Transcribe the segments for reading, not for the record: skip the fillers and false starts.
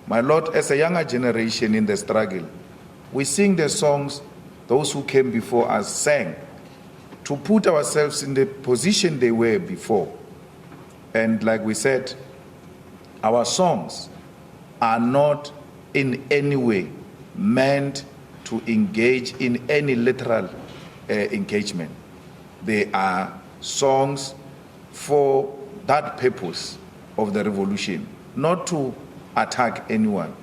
My Lord, as a younger generation in the struggle, we sing the songs those who came before us sang to put ourselves in the position they were before. And like we said, our songs are not in any way meant to engage in any literal engagement. They are songs for that purpose of the revolution, not to attack anyone.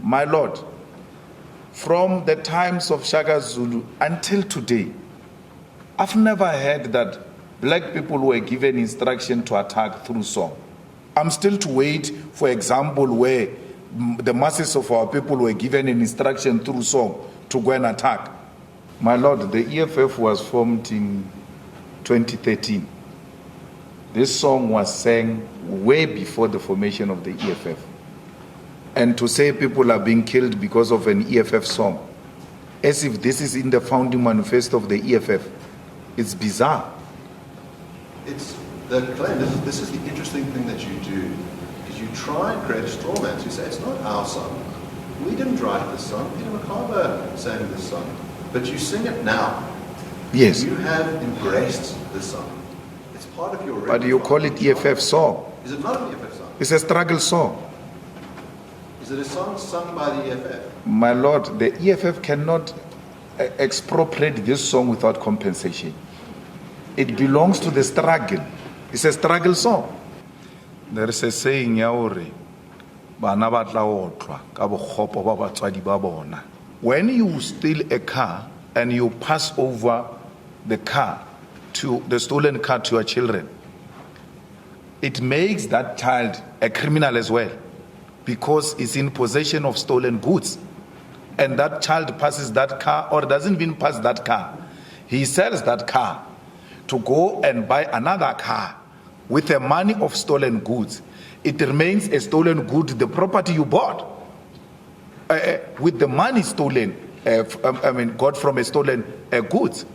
My Lord, from the times of Shaka Zulu until today, I've never heard that black people were given instruction to attack through song. I'm still to wait for example where the masses of our people were given an instruction through song to go and attack. My Lord, the EFF was formed in 2013. This song was sang way before the formation of the EFF. And to say people are being killed because of an EFF song, as if this is in the founding manifesto of the EFF, it's bizarre. It's the claim, this is the interesting thing that you do, is you try and create straw man. You say, it's not our song. We didn't write this song. Peter McCarver sang this song. But you sing it now. Yes. You have embraced this song. It's part of your... But you call it EFF song. Is it not an EFF song? It's a struggle song. Is it a song sung by the EFF? My Lord, the EFF cannot expropriate this song without compensation. It belongs to the struggle. It's a struggle song. There is a saying, when you steal a car and you pass over the car to the stolen car to your children, it makes that child a criminal as well, because it's in possession of stolen goods. And that child passes that car, or doesn't even pass that car. He sells that car to go and buy another car with the money of stolen goods. It remains a stolen good, the property you bought with the money stolen, got from a stolen goods.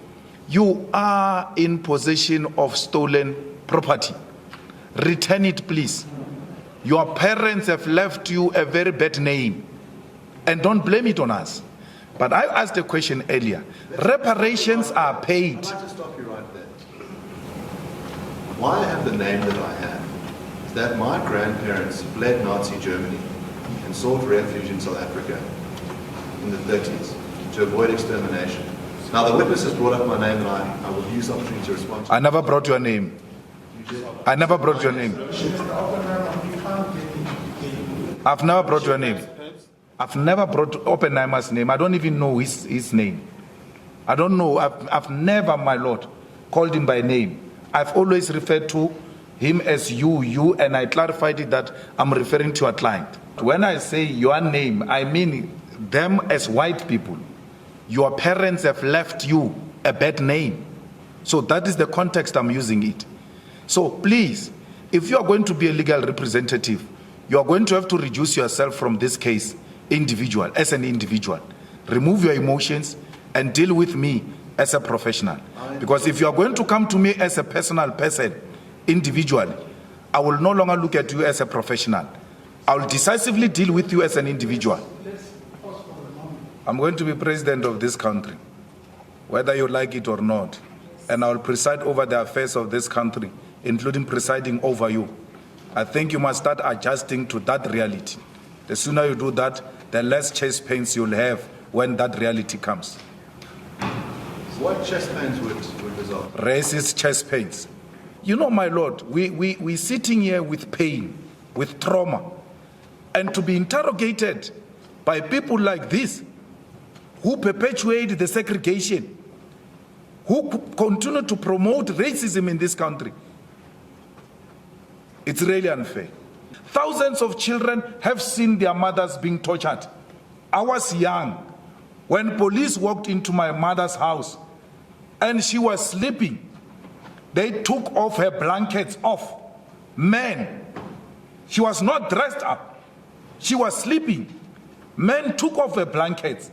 You are in possession of stolen property. Return it, please. Your parents have left you a very bad name, and don't blame it on us. But I asked a question earlier. Reparations are paid. I'd like to stop you right there. Why I have the name that I have is that my grandparents fled Nazi Germany and sought refuge in South Africa in the 30s to avoid extermination. Now the witness has brought up my name, and I will use the opportunity to respond to I never brought your name. I never brought your name. I've never brought your name. I've never brought Oppenheimer's name. I don't even know his name. I don't know. I've never, my Lord, called him by name. I've always referred to him as you, and I clarified it that I'm referring to a client. When I say your name, I mean them as white people. Your parents have left you a bad name. So that is the context I'm using it. So please, if you are going to be a legal representative, you are going to have to reduce yourself from this case as an individual. Remove your emotions and deal with me as a professional. Because if you are going to come to me as a personal person, individually, I will no longer look at you as a professional. I will decisively deal with you as an individual. I'm going to be president of this country, whether you like it or not. And I will preside over the affairs of this country, including presiding over you. I think you must start adjusting to that reality. The sooner you do that, the less chest pains you'll have when that reality comes. what chest pains would result? Racist chest pains. You know, my Lord, we're sitting here with pain, with trauma, and to be interrogated by people like this, who perpetuate the segregation, who continue to promote racism in this country. It's really unfair. Thousands of children have seen their mothers being tortured. I was young when police walked into my mother's house and she was sleeping. They took off her blankets off. Men, she was not dressed up. She was sleeping. Men took off her blankets.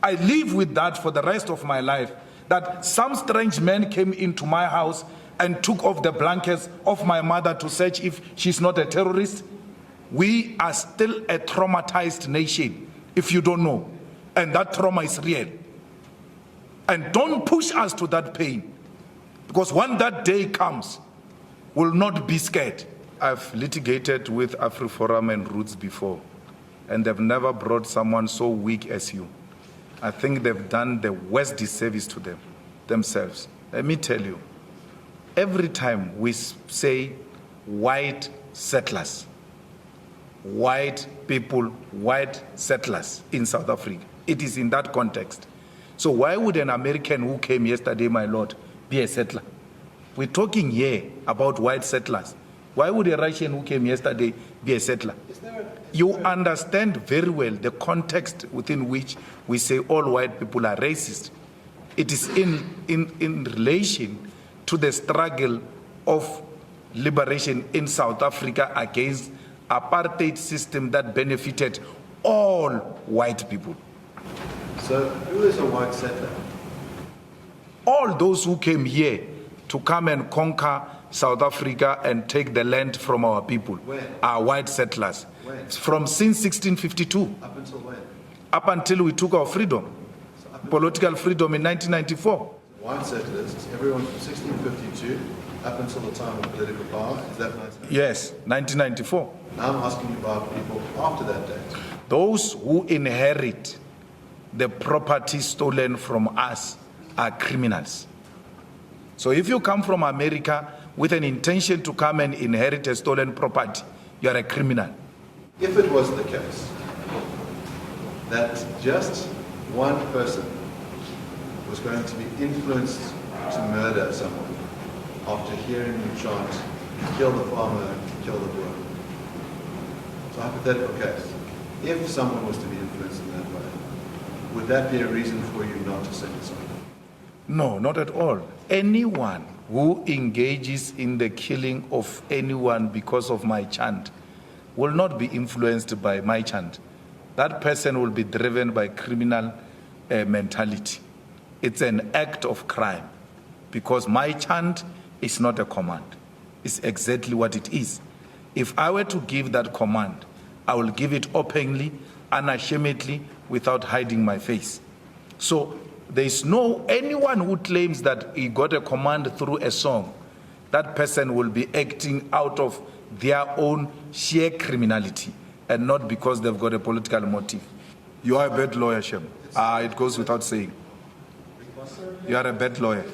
I live with that for the rest of my life, that some strange men came into my house and took off the blankets of my mother to search if she's not a terrorist. We are still a traumatized nation, if you don't know. And that trauma is real. And don't push us to that pain. Because when that day comes, we'll not be scared. I've litigated with AfriForum and Roots before, and they've never brought someone so weak as you. I think they've done the worst disservice to themselves. Let me tell you, every time we say white settlers, white people, white settlers in South Africa, it is in that context. So why would an American who came yesterday, my lord, be a settler? We're talking here about white settlers. Why would a Russian who came yesterday be a settler? You understand very well the context within which we say all white people are racist. It is in relation to the struggle of liberation in South Africa against apartheid system that benefited all white people. So who is a white settler? All those who came here to come and conquer South Africa and take the land from our people are white settlers. When? From since 1652. Up until when? Up until we took our freedom, political freedom in 1994. White settlers, is everyone from 1652 up until the time of political power? Is that 1994? Yes, 1994. Now I'm asking you about people after that date. Those who inherit the property stolen from us are criminals. So if you come from America with an intention to come and inherit a stolen property, you are a criminal. If it was the case that just one person was going to be influenced to murder someone after hearing you chant, kill the farmer, kill the boy. So hypothetical case. If someone was to be influenced in that way, would that be a reason for you not to sing the song? No, not at all. Anyone who engages in the killing of anyone because of my chant will not be influenced by my chant. That person will be driven by criminal mentality. It's an act of crime because my chant is not a command. It's exactly what it is. If I were to give that command, I will give it openly, unashamedly, without hiding my face. So there is no anyone who claims that he got a command through a song. That person will be acting out of their own sheer criminality and not because they've got a political motive. You are a bad lawyer, Shem. It goes without saying. You are a bad lawyer.